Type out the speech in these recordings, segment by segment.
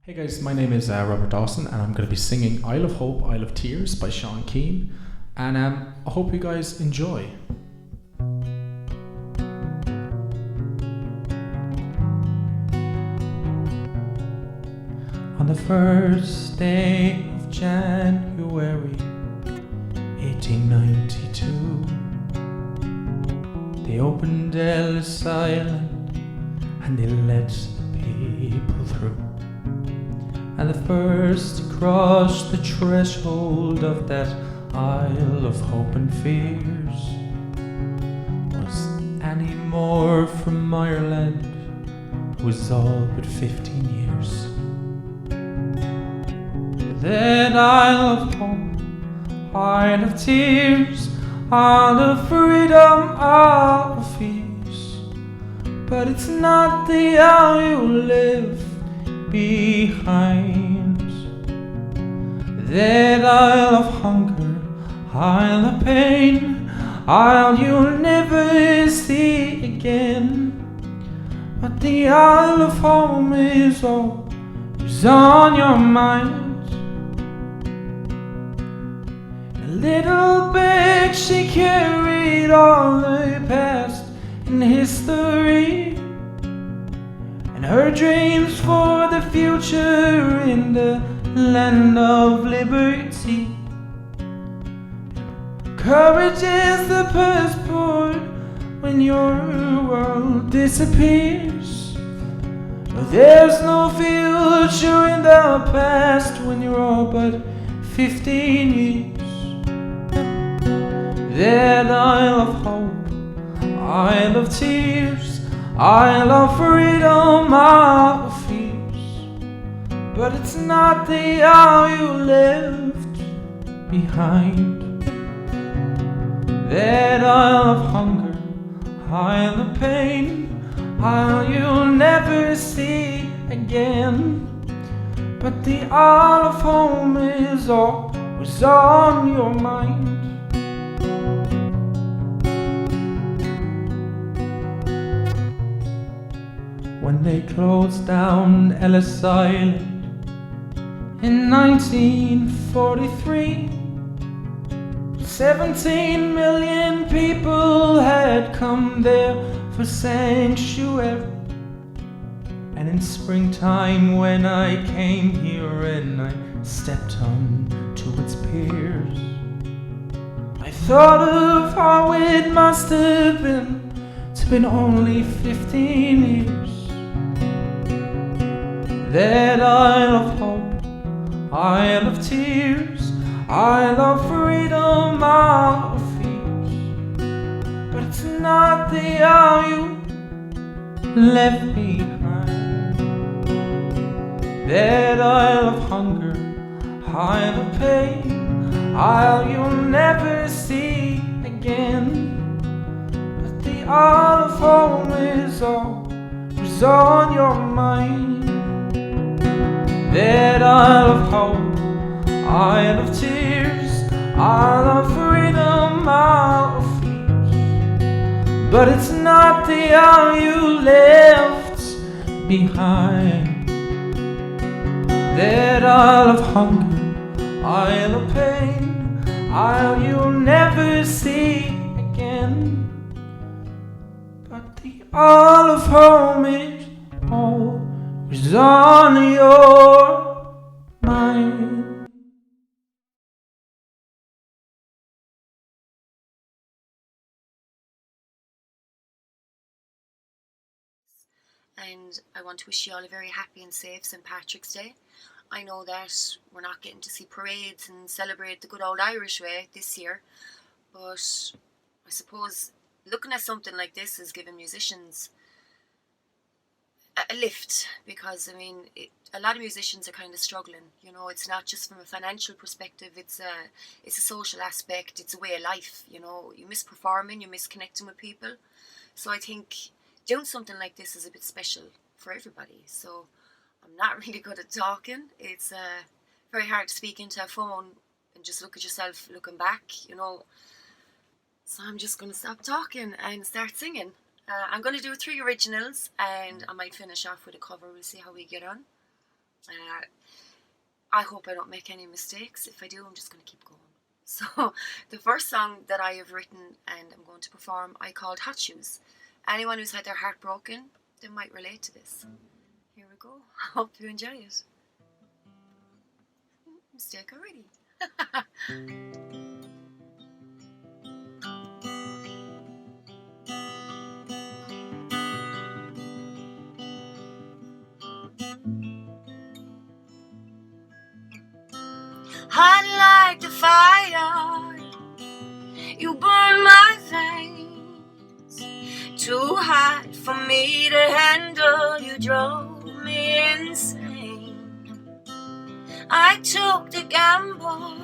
Hey guys, my name is Robert Dawson, and I'm going to be singing Isle of Hope, Isle of Tears by Cristin Keane, and I hope you guys enjoy. On the first day of January 1892, they opened Ellis Island and they let the people through. And the first to cross the threshold of that Isle of Hope and Fears was Annie Moore from Ireland, who was all but 15 years. That Isle of Hope, Isle of Tears, Isle of Freedom, Isle of Fears, but it's not the isle you live behind. That Isle of Hunger, Isle of Pain, Isle you'll never see again. But the Isle of Home is always on your mind. A little bag she carried all the past in history, and her dreams for the future in the land of liberty. Courage is the passport when your world disappears. There's no future in the past when you're all but 15 years. That Isle of Hope, Isle of Tears, Isle of Freedom, Isle of Fears, but it's not the isle you left behind. That Isle of Hunger, Isle of Pain, Isle you'll never see again. But the Isle of Home is always on your mind. When they closed down Ellis Island in 1943, 17 million people had come there for sanctuary. And in springtime when I came here and I stepped on to its piers, I thought of how it must have been to been only 15 years. That Isle of Hope, Isle of Tears, Isle of Freedom, Isle of Fears, but it's not the isle you left behind. That Isle of Hunger, Isle of Pain, Isle you'll never see again. But the Isle of Home is always on your mind. That Isle of Hope, Isle of Tears, Isle of Freedom, Isle of Fears, but it's not the isle you left behind. That Isle of Hunger, Isle of Pain, Isle you'll never see again. But the Isle of Home is always on your mind. And I want to wish you all a very happy and safe St. Patrick's Day. I know that we're not getting to see parades and celebrate the good old Irish way this year, but I suppose looking at something like this is giving musicians a lift, because I mean a lot of musicians are kind of struggling. You know, it's not just from a financial perspective, it's a social aspect, it's a way of life. You know, you miss performing, you miss connecting with people, so I think doing something like this is a bit special for everybody. So I'm not really good at talking. It's very hard to speak into a phone and just look at yourself looking back, you know. So I'm just going to stop talking and start singing. I'm going to do 3 originals and I might finish off with a cover. We'll see how we get on. I hope I don't make any mistakes. If I do, I'm just going to keep going. So the first song that I have written and I'm going to perform, I called Hot Shoes. Anyone who's had their heart broken, they might relate to this. Here we go. I hope you enjoy it. Mistake already. Hot like the fire, you burn my veins. Too hot for me to handle, you drove me insane. I took the gamble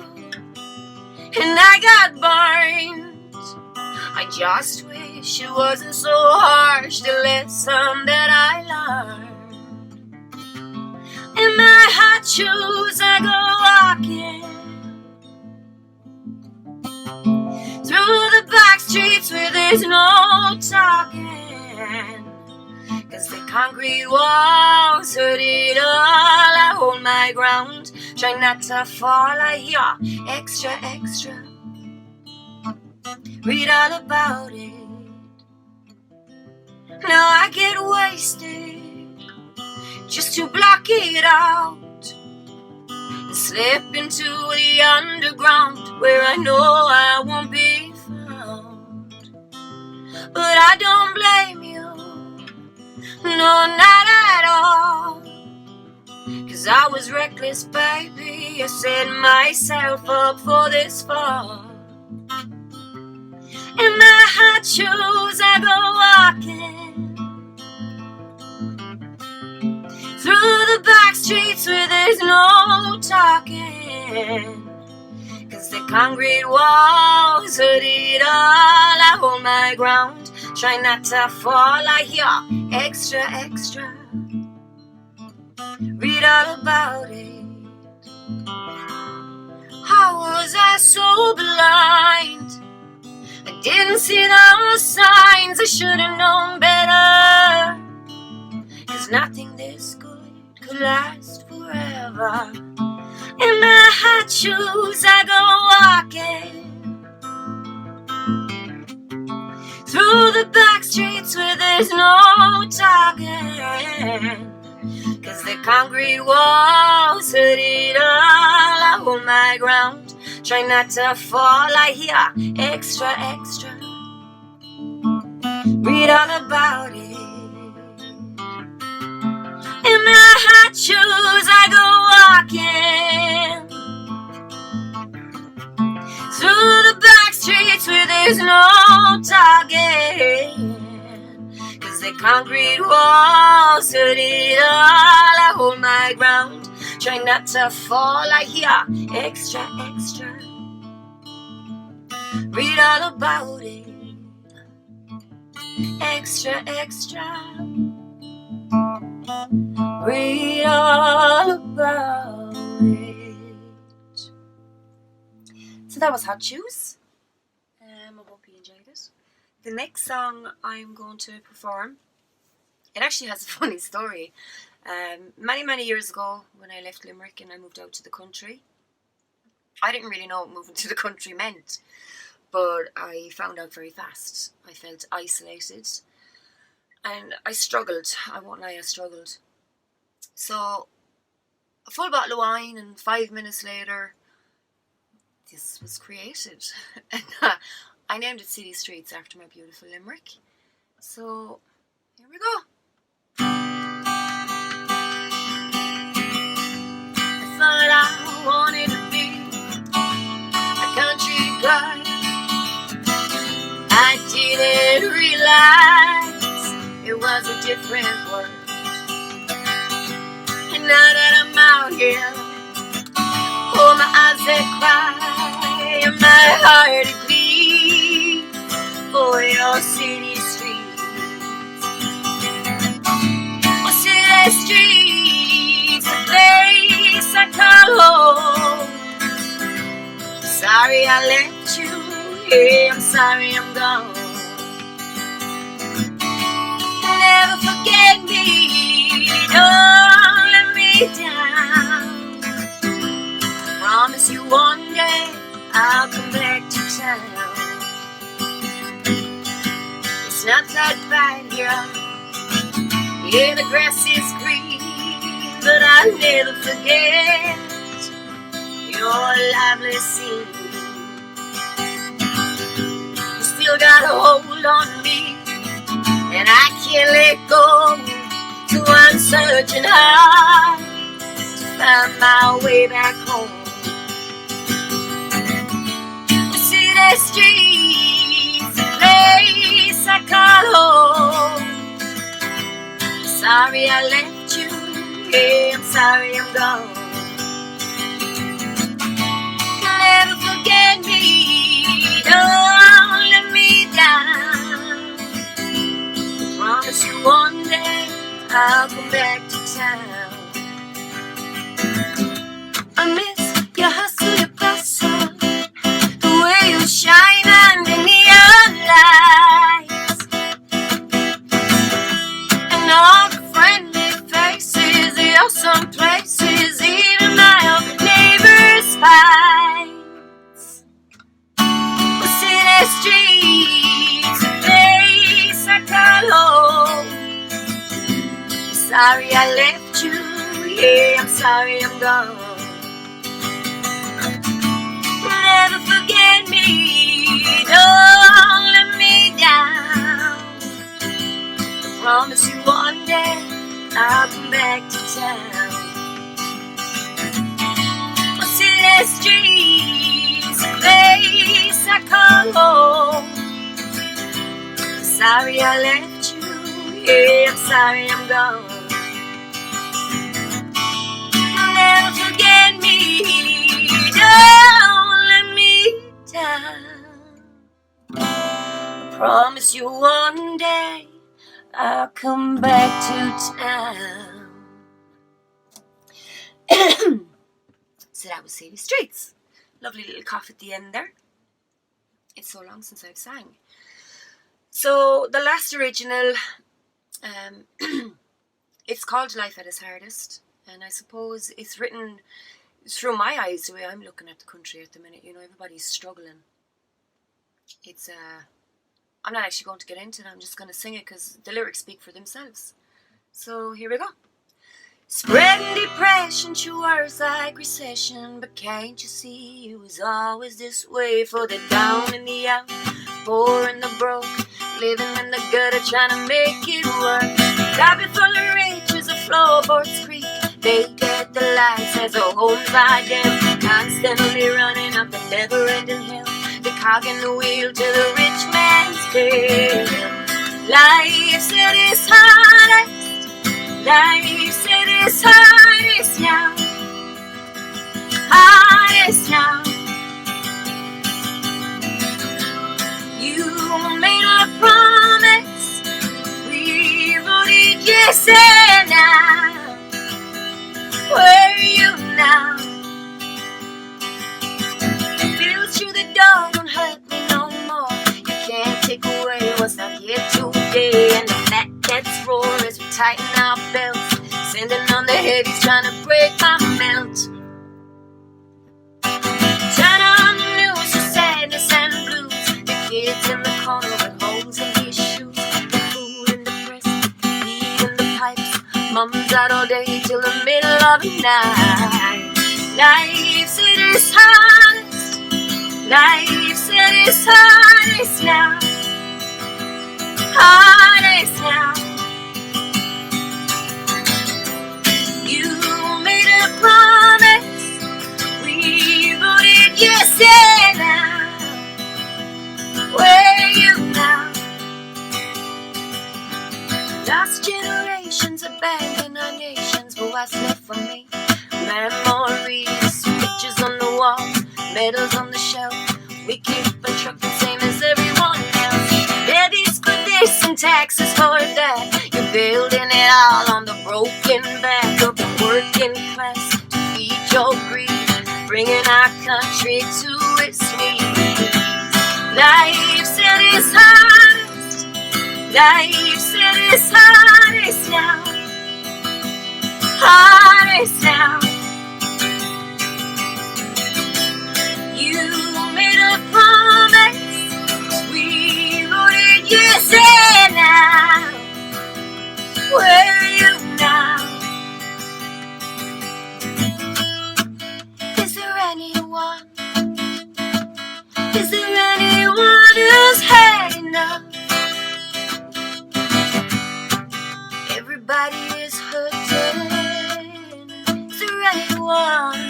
and I got burned. I just wish it wasn't so harsh, the lesson that I learned. In my hot shoes I go walking through the back streets where there's no talking, 'cause the concrete walls hurt it all. I hold my ground, try not to fall. I hear extra, extra, read all about it. Now I get wasted just to block it out and slip into the underground where I know I won't be found. But I don't blame you, no, not at all, 'cause I was reckless, baby. I set myself up for this fall. In my hot shoes I go walking through the back streets where there's no talking, 'cause the concrete walls hurt it all. I hold my ground, try not to fall. I hear extra, extra, read all about it. How was I so blind? I didn't see those signs. I should have known better, 'cause nothing this good could last forever. In my hot shoes I go walking through the back streets where there's no talking, 'cause the concrete walls hurt it all. I hold my ground, try not to fall. I hear extra, extra, read all about it. In my hot shoes I go walking through the back streets where there's no talking, 'cause the concrete walls hurt it all. I hold my ground, try not to fall. I hear extra, extra, read all about it. Extra, extra, read all about it. So that was Hot Shoes. I hope you enjoyed it. The next song I'm going to perform, it actually has a funny story. Many years ago, when I left Limerick and I moved out to the country, I didn't really know what moving to the country meant, but I found out very fast. I felt isolated and I struggled. I won't lie, I struggled. So a full bottle of wine and 5 minutes later, this was created. And I named it City Streets after my beautiful Limerick. So here we go. I thought I wanted to be a country girl. I didn't realize it was a different world. And now that I'm out here, oh, my eyes that cry and my heart that bleeds for your city streets. Oh, city streets, the place I call home. Sorry I left you, yeah, I'm sorry I'm gone. Never forget me, don't let me down. ground. Yeah, the grass is green, but I'll never forget your lively scene. You still got a hold on me, and I can't let go. So I'm searching hard to find my way back home. The city streets, a place I call home. Sorry I left you, yeah, I'm sorry I'm gone. You'll never forget me, don't let me down. I promise you one day I'll come back to town. I miss your hustle, your bustle, the way you shine under neon lights, and all the friendly faces, the awesome places, even my old neighbors' fights. The city streets, a place I call home. Sorry I left you, yeah, I'm sorry I'm gone. Never forget me, don't let me down. I promise you one day I'll come back to town. Oh, city streets, a place I call home. Sorry I left you, yeah, I'm sorry I'm gone. Never forget me, don't let me down. I promise you one day I'll come back to town. So that was City Streets. Lovely little cough at the end there. It's so long since I've sang. So the last original, it's called Life at its Hardest. And I suppose it's written through my eyes, the way I'm looking at the country at the minute. You know, everybody's struggling. It's, I'm not actually going to get into it. I'm just going to sing it because the lyrics speak for themselves. So here we go. Spreading depression to words like recession, but can't you see it was always this way? For the down and the out, poor and the broke, living in the gutter trying to make it work. Lobby full of riches, a floorboards creak. They get the lights as a homes by them, constantly running up the never-ending hill. The cog in the wheel to the rich man's bill. Life's at its hardest. Life's at its hardest now. Hardest now. You made a promise, we voted yes and now. Where are you now? Bills through the door don't hurt me no more. You can't take away what's not here today. And the fat cats roar as we tighten our belts, sending on the heavies trying to break my melt. Turn on the news for sadness and blues. The kids in the corner with holes in his shoes. The food in the press, heat in the pipes. Mom's out all day till the middle of the night. Life's at its hardest. Life's at its hardest now. Hardest now. You made a promise, we voted yes and now. Where are you now? Lost generations abandon our nations, but what's left for me? Memories, pictures on the wall, medals on the shelf. We keep on trucking same as everyone else. Levies for this and taxes for that. You're building it all on the broken back of the working class. To feed your greed, bringing our country to its knees. Life's at its hardest. Life's at its hardest now. Hardest now. You made a promise, we voted yes and now. Is there anyone who's had enough? Everybody is hurting. Is there anyone?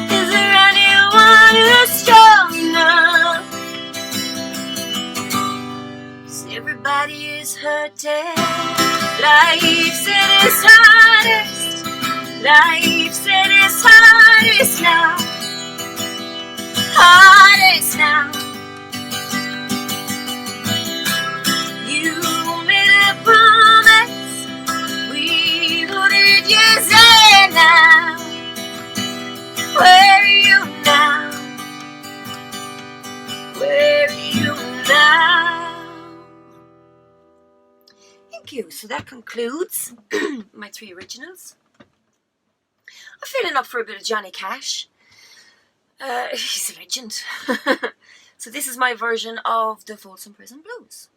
Is there anyone who's strong enough? 'Cause everybody is hurting. Life's at its hardest. Life's at its hardest now. Hardest now. You made a promise. We wouldn't use it now. Where are you now? Where are you now? Thank you. So that concludes my 3 originals. I'm feeling up for a bit of Johnny Cash. He's a legend. So this is my version of the Folsom Prison Blues.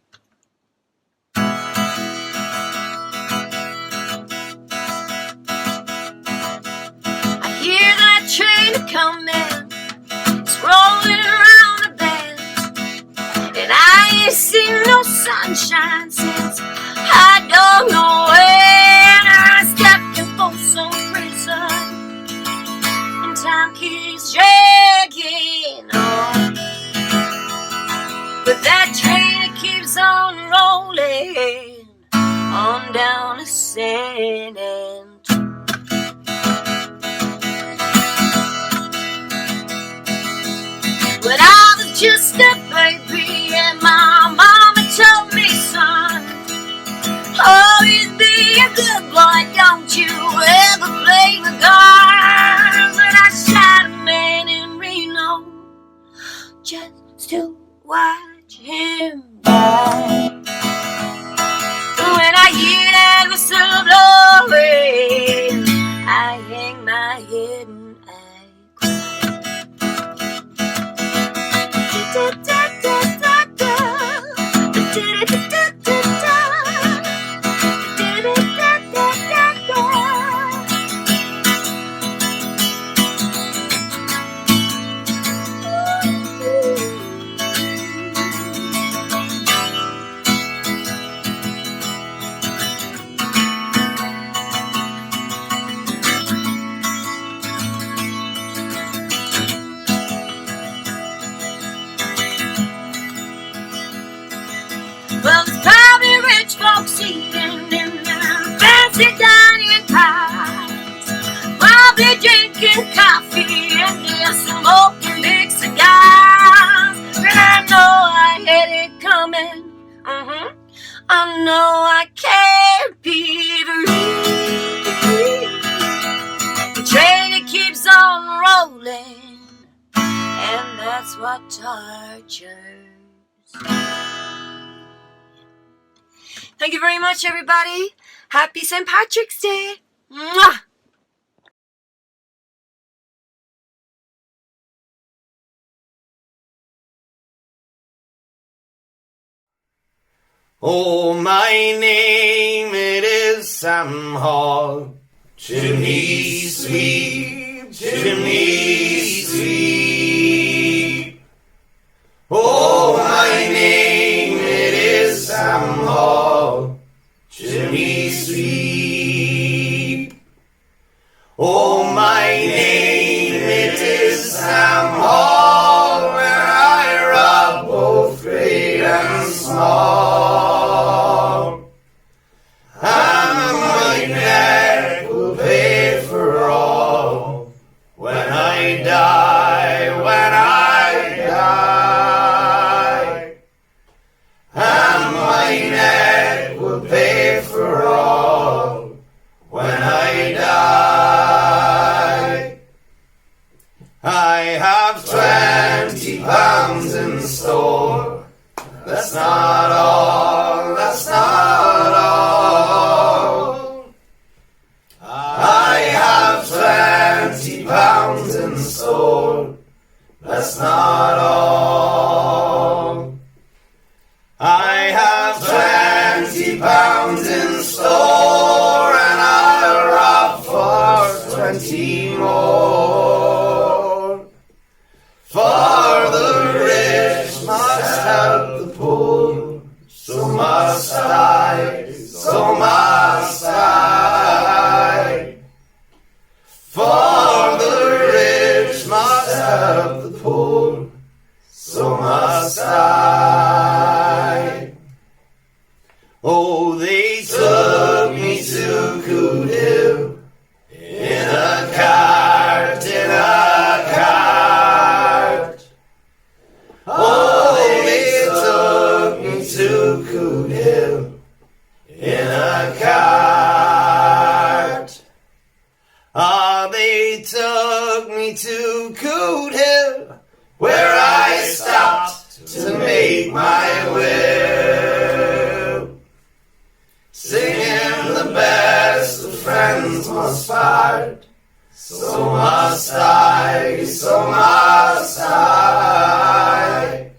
I hear that train coming. It's rolling around the bend, and I ain't seen no sunshine since I don't know when I stepped in Folsom Prison, and time keeps dragging on. But that train, it keeps on rolling on down to San Antonio. When I was just a baby and my mama told me, son, always be a good boy, don't you ever play with guns. And I shot a man in Reno just to watch him die. When I hear that whistle blowing, I hang my head and I cry. Well, there's probably rich folks eating in their fancy dining cars, probably drinking coffee and they're smoking big cigars. And I know I had it coming. I know I can't be free. The train, it keeps on rolling, and that's what tortures. Thank you very much, everybody. Happy St. Patrick's Day. Mwah! Oh, my name, it is Sam Hall. Chimney sweep, chimney sweep. Oh, my name, it is Sam Hall. Chimney sweep. Oh, my name, it is Sam Hall, where I rob both great and small. And my neck will pay for all when I die, when I die. And my neck me to Coot Hill, where I stopped to make my will. Singing the best of friends must part, so must I, so must I.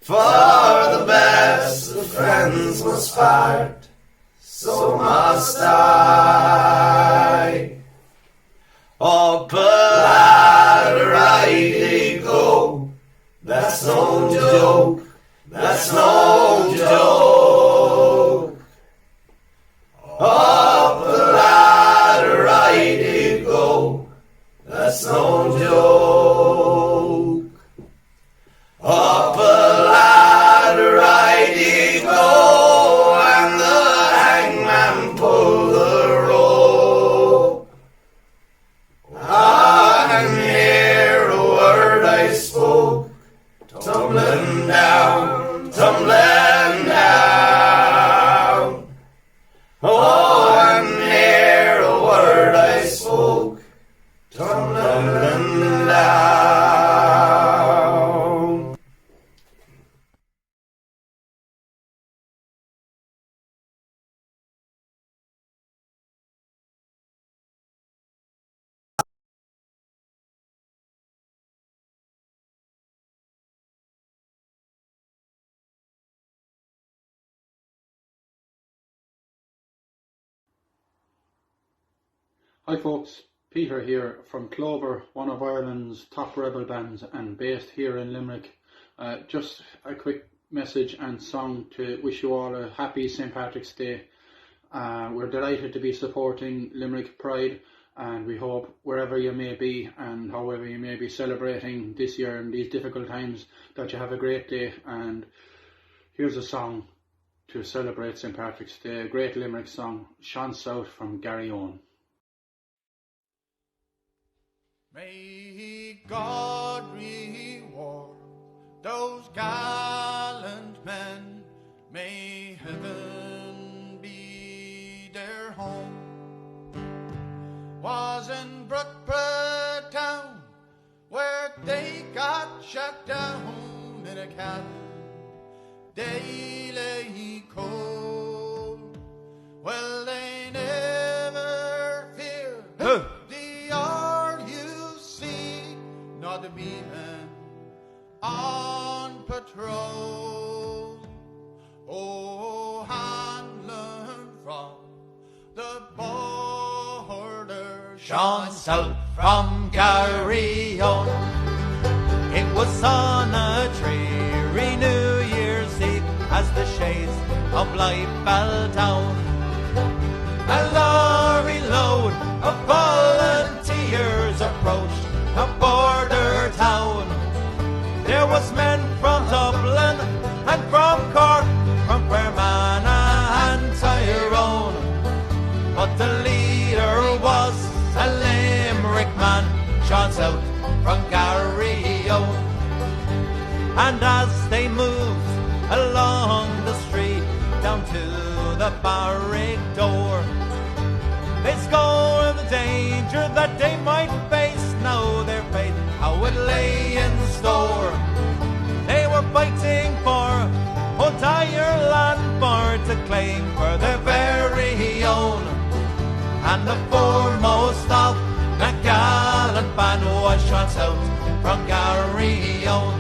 For the best of friends must part, so must I. Up a ladder I did go, that's no joke, that's no joke. Up a ladder I did go, that's no joke. Up a ladder I did go, and the hangman pulled the rope. And ne'er a word I spoke, tumbling down, tumbling down. Oh, and ne'er a word I spoke, tumbling down. Hi folks, Peter here from Clover, one of Ireland's top rebel bands and based here in Limerick. Just a quick message and song to wish you all a happy St. Patrick's Day. We're delighted to be supporting Limerick Pride, and we hope wherever you may be and however you may be celebrating this year in these difficult times that you have a great day. And here's a song to celebrate St. Patrick's Day, a great Limerick song, Sean South from Gearold. May God reward those gallant men, may heaven be their home. Was in Brookport town where they got shut down in a cabin. They lay cold, well they never feared the the beeman on patrol. Oh, hand learned from the border, Sean South from Gearold. It was on a dreary New Year's Eve as the shades of life fell down. A lorry load of volunteers approached a border town. There was men from Dublin and from Cork, from Fermanagh and Tyrone, but the leader was a Limerick man, Sean South from Gearold. And as they moved along the street down to the barrack door, they scorned the danger that they might face. Now their fate, how it lay in store. They were fighting for old Ireland, for to claim for their very own. And the foremost of that gallant band was Sean South from Gearold.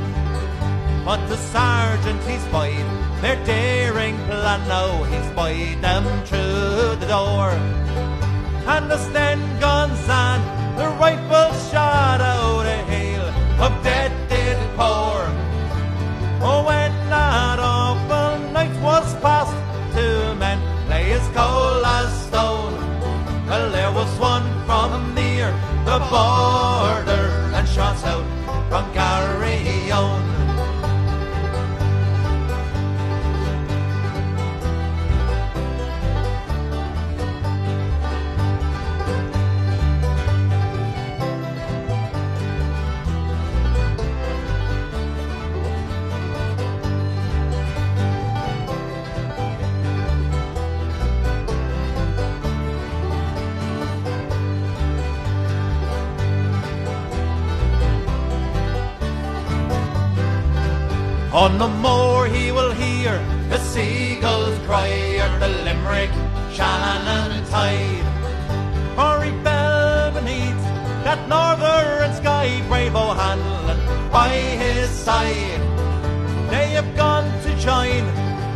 But the sergeant, he spied their daring plan. Now he spied them through the door. And the Sten guns and the rifles shot out a hail of dead did pour. Oh, when that awful night was past, two men lay as cold as stone. Well, there was one from near the border, and Sean South from Gearold. On the moor he will hear the seagulls cry at the Limerick, Shannon tide. For he fell beneath that northern sky, brave O'Hanlon by his side. They have gone to join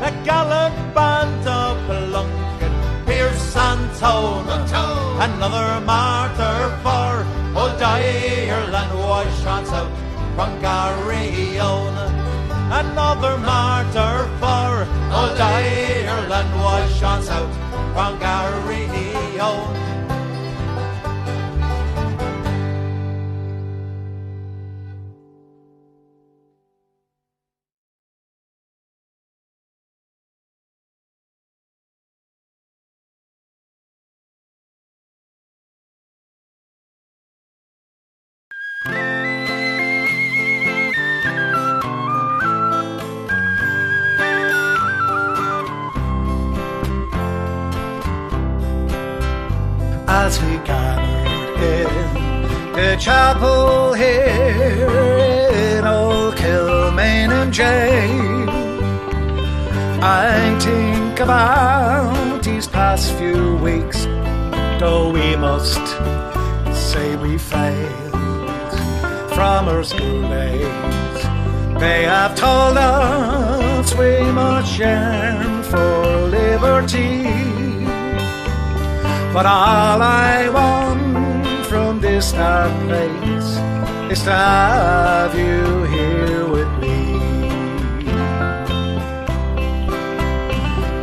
the gallant band of Plunkett, Pearse and Tone. Another martyr for old Ireland was shot out from Garryowen. Another martyr for old Ireland was shot out from Garryowen. As we gathered in the chapel here in old Kilmainham jail, I think about these past few weeks, though we must say we failed from our school days. They have told us we must yearn for liberty, but all I want from this dark place is to have you here with me.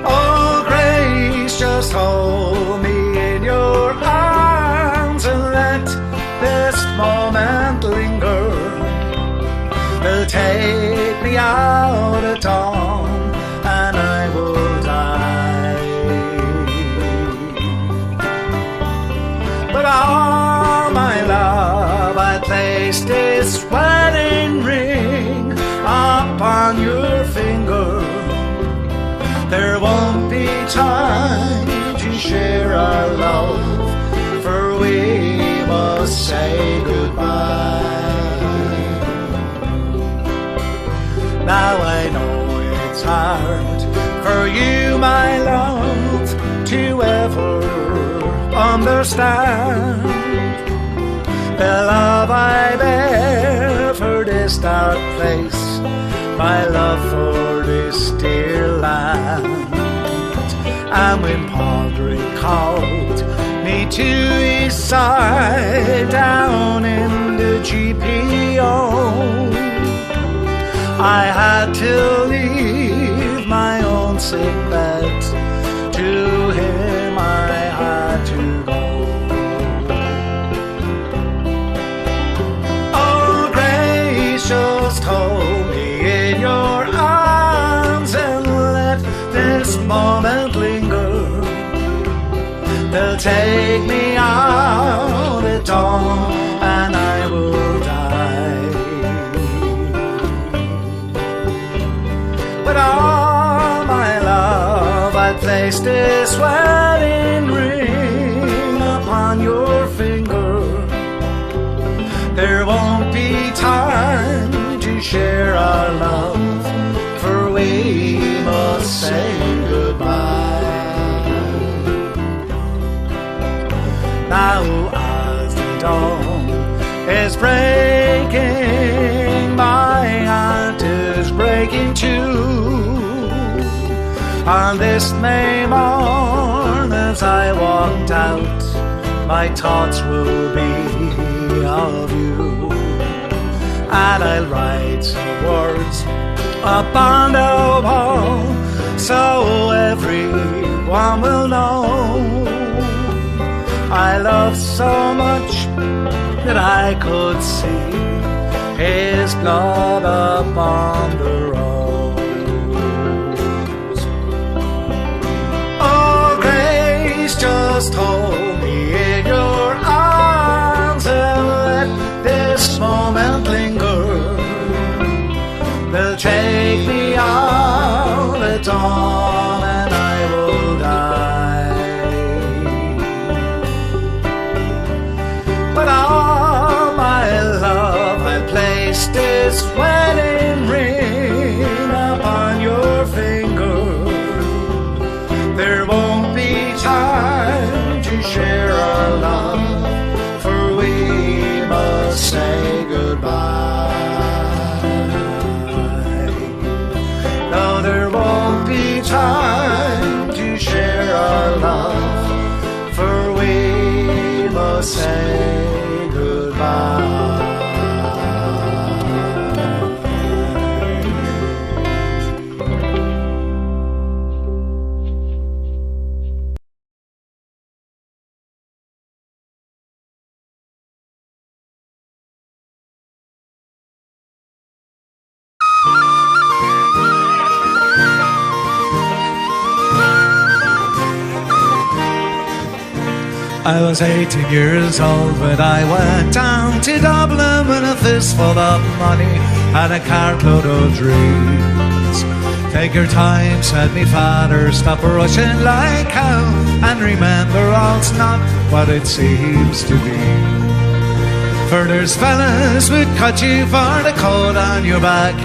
Oh, grace, just hold me in your arms and let this moment linger. They'll take me out at dawn and I will die. But all my love, I place this wedding ring upon your finger. There won't be time to share our love, for we must say goodbye. Now I know it's hard for you, my love, to ever understand the love I bear for this dark place, my love for this dear land. And when Padraig called me to his side down in the GPO, I had to leave my own sick bed. To him I had to go. Oh, grace, just hold me in your arms and let this moment linger. They'll take me out at dawn and I will die. But all my love, I place this wedding ring upon your finger. There won't be time to share our love, for we must say goodbye. Now as the dawn is breaking, my heart is breaking too. On this May morn, as I walked out, my thoughts will be of you. And I'll write some words upon the wall, so everyone will know I love so much that I could see his blood upon the rose. Oh, grace, just hold me in your arms and let this moment linger. They'll take me out at dawn and I will die. But all my love, I placed this wedding ring our love, for we must say goodbye. No, there won't be time to share our love, for we must say goodbye. I was 18 years old when I went down to Dublin with a fistful of money and a cartload of dreams. Take your time, said me father, stop rushing like hell, and remember all's not what it seems to be. For there's fellas would cut you for the coat on your back,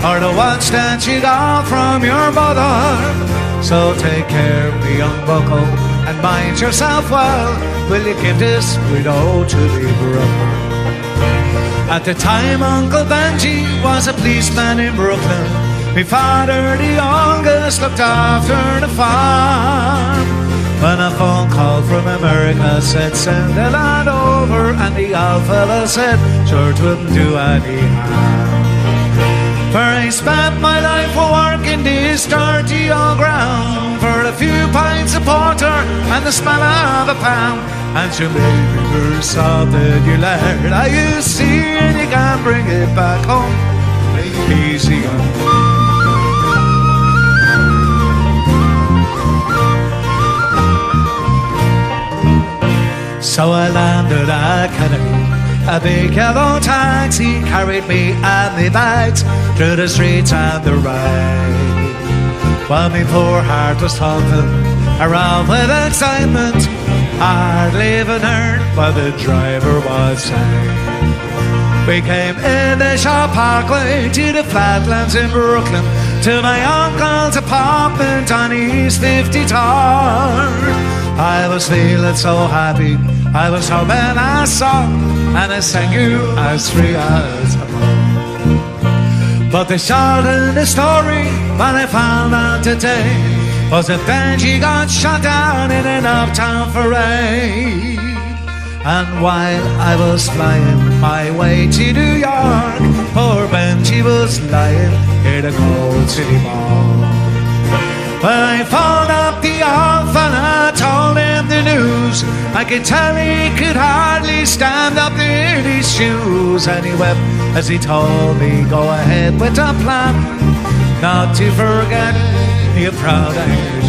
or the watch that you got from your mother. So take care, me young bucko, and mind yourself well. Will you give this widow to the brother? At the time, Uncle Benji was a policeman in Brooklyn. My father, the youngest, looked after the farm. When a phone call from America said send the lad over, and the old fella said sure it wouldn't do any harm. For I spent my life working this dirty old ground for a few pints of porter and the smell of a pound. And you maybe were something you learned. I you see and you can't bring it back home. Easy on. So I landed at Kennedy. A big yellow taxi carried me and me bags through the streets and the rain, while my poor heart was thumping around with excitement. Hardly even heard what the driver was saying. We came in the Shaw Parkway to the flatlands in Brooklyn, to my uncle's apartment on East 53rd. I was feeling so happy, I was humming a song, and I sang you as free as a bird. But the short in the story, when I found out today, was that Benji got shot down in an uptown parade. And while I was flying my way to New York, poor Benji was lying in a cold city mall. When I phoned up the old fella, told him the news, I could tell he could hardly stand up in his shoes. And he wept as he told me, go ahead with the plan, not to forget your proud Irish.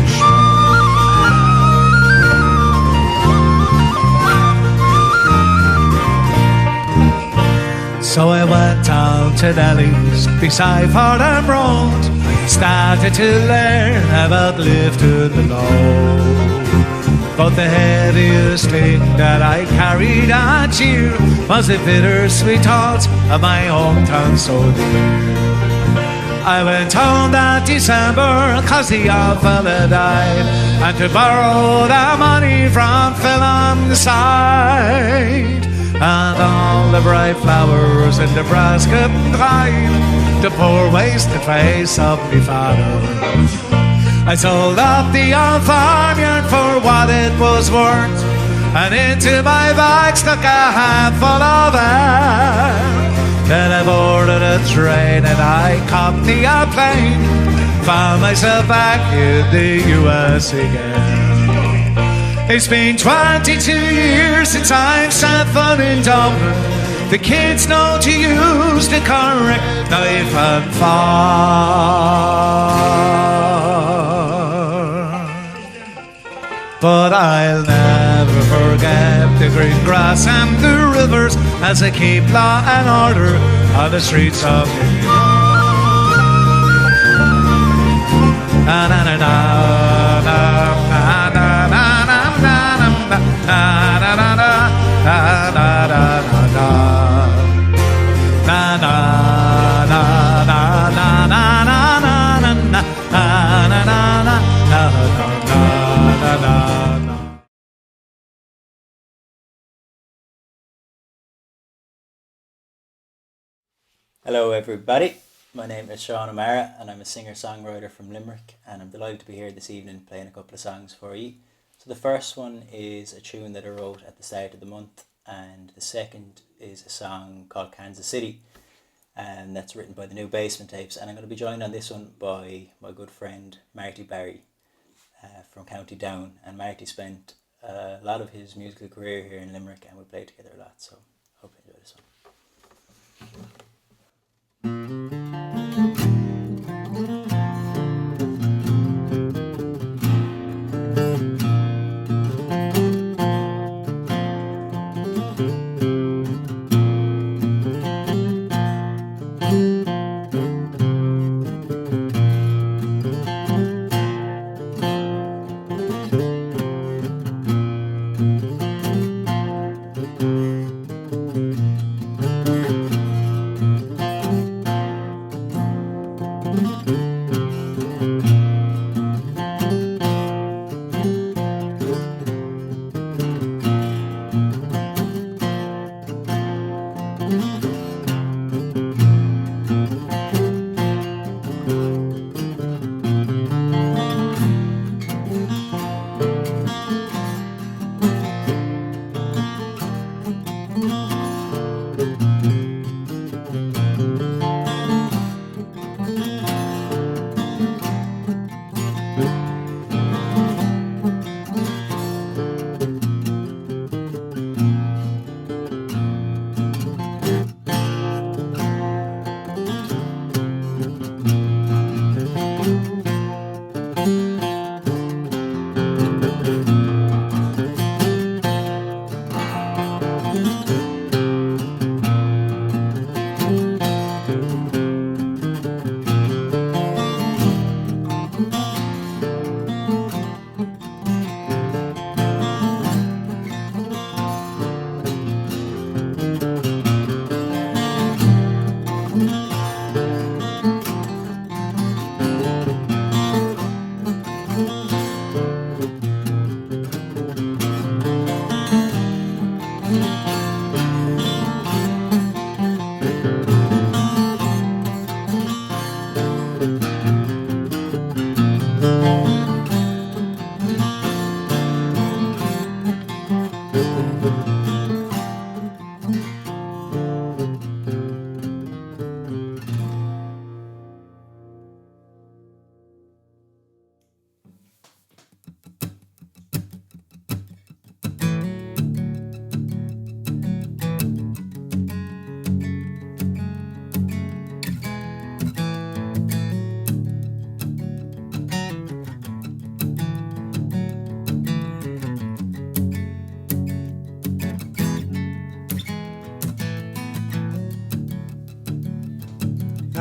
So I went down to Nelly's beside Fordham Road, started to learn about lifting the load. But the heaviest thing that I carried that year was the bittersweet thoughts of my hometown so dear. I went home that December 'cause the old fella died, and to borrow the money from Phil on the side. And all the bright flowers in Nebraska drive, the poor wasted face of me father. I sold up the old farmyard for what it was worth, and into my bag stuck a handful of air. Then I boarded a train and I copped the airplane, found myself back in the US again. It's been 22 years since I've set foot in Dublin. The kids know to use the correct knife and fork. But I'll never forget the green grass and the rivers as I keep law and order on the streets of New York. Na na na na na na na na na na na na na na. Hello everybody, my name is Sean O'Mara and I'm a singer-songwriter from Limerick, and I'm delighted to be here this evening playing a couple of songs for you. So the first one is a tune that I wrote at the start of the month, and the second is a song called Kansas City, and that's written by the New Basement Tapes, and I'm going to be joined on this one by my good friend Marty Barry from County Down, and Marty spent a lot of his musical career here in Limerick and we played together a lot, so hope you enjoy this one.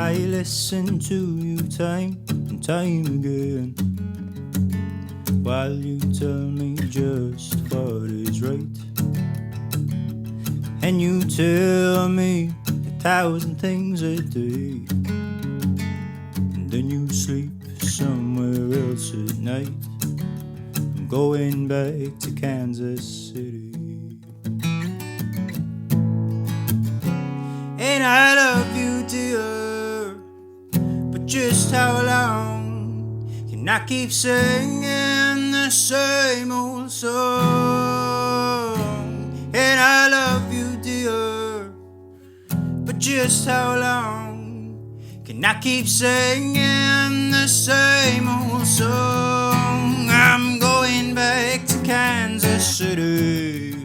I listen to you time and time again, while you tell me just what is right. And you tell me 1,000 things a day, and then you sleep somewhere else at night. I'm going back to Kansas City, and I love you, dear. Just how long can I keep singing the same old song? And I love you, dear, but just how long can I keep singing the same old song? I'm going back to Kansas City.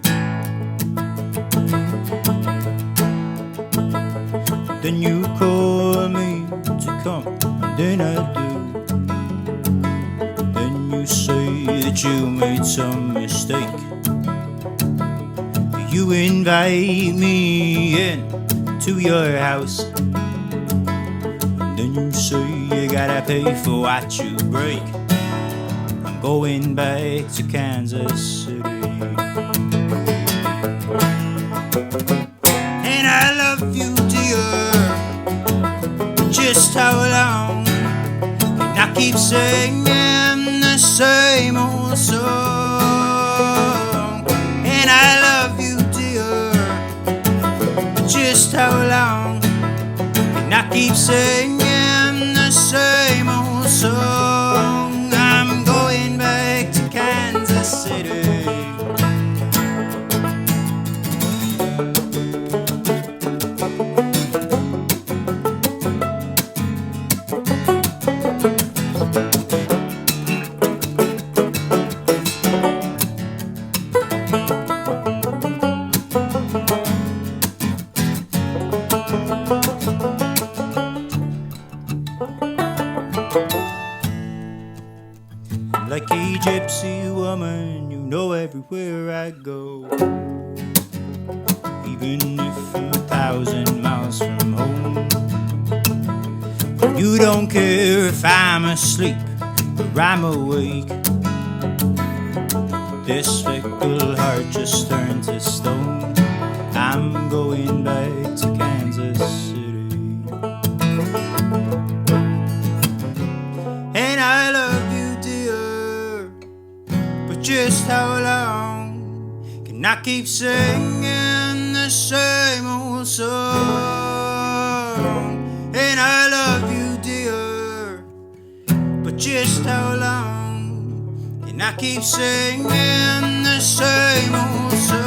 Then you call me to come, and then I do. Then you say that you made some mistake. You invite me in to your house, and then you say you gotta pay for what you break. I'm going back to Kansas City, and I love you, dear. Just how long can I keep singing the same old song? And I love you, dear. Just how long singing the same old song. I'm going back to Kansas City. Like a gypsy woman, you know everywhere I go. Even if I'm 1,000 miles from home. You don't care if I'm asleep or I'm awake. This fickle heart just turned to stone. I'm going back to Kansas City. And I love you, dear, but just how long can I keep singing the same old song? And I love you, dear, but just how long can I keep singing the same old song?